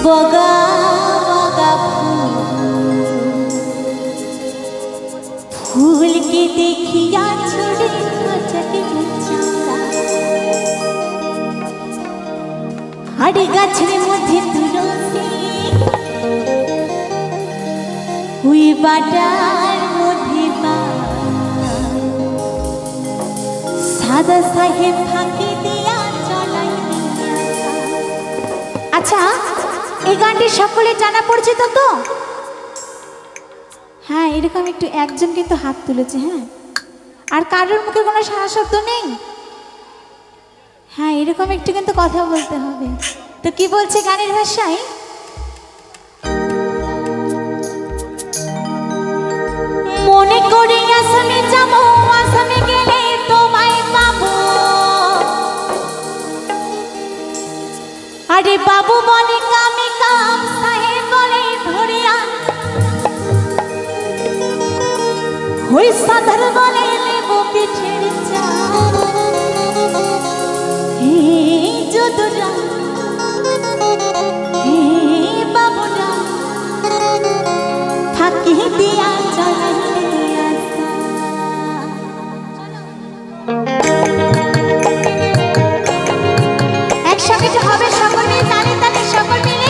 বগা বগা ফুল के देखिया छोड़े खचके हाड़ी गाछेर मध्य तुलसी हुई बाटार मध्य सादा साहेब फाँकी दिया चलाई। अच्छा এই গানটি সকলে জানা পরিচিত তো? হ্যাঁ, এরকম একটু একজন কিন্তু হাত তুলেছে। হ্যাঁ, আর কারোর মুখে কোনো সারা শব্দ নেই। হ্যাঁ, এরকম একটু কিন্তু কথা বলতে হবে। তো কি বলছে গানের ভাষায়? মনে করে আসামে যাব, আসামে গেলে তোমায় পাবো। আরে বাবু বলে কামে কাম, সাহেব বলে ধরিয়া, ওই সাধার বলে নেব পিঠের চাল। হে যদুরা, হে বাবুরা, ফাঁকি দিয়া চলাইলে আসা। একসঙ্গে তো হবে সকল মিলে, তালে তালে সকল মিলে।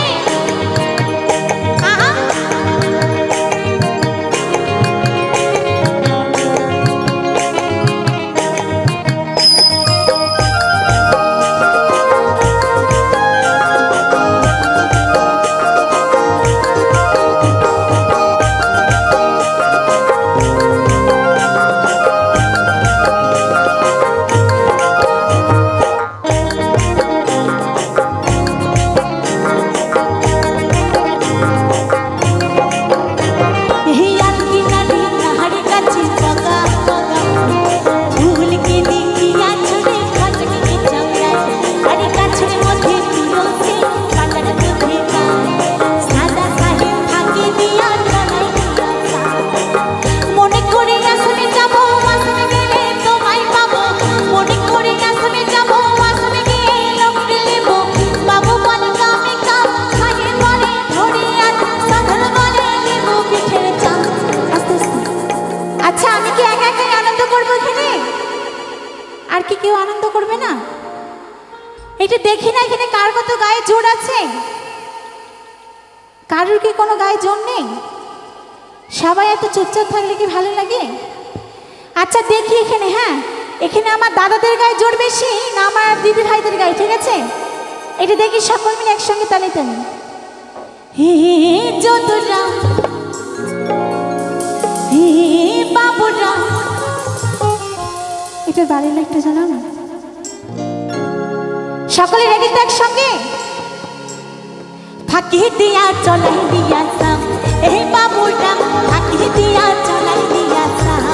কেউ আনন্দ করবে না? এটা দেখি না এখানে কার কত গায়ে জোর আছে? কারোর কি কোনো গায়ে জোর নেই? সবাই এত চুপচাপ থাকলে কি ভালো লাগে? আচ্ছা দেখি এখানে, হ্যাঁ এখানে আমার দাদাদের গায়ে জোর বেশি না আমার দিদি ভাইদের গায়ে? ঠিক আছে, এটা দেখি সকল মিলে একসঙ্গে তালে তালে। হে যদুরা, হে বাবুরা, এটার বাড়ির লাইটটা জানা না? সকলে রেডি তো একসঙ্গে? ফাঁকি দিয়া চলাই দিয়া সাম, এ বাবুটা ফাঁকি দিয়া চলাই দিয়া সাম।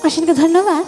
অসংখ্য ধন্যবাদ।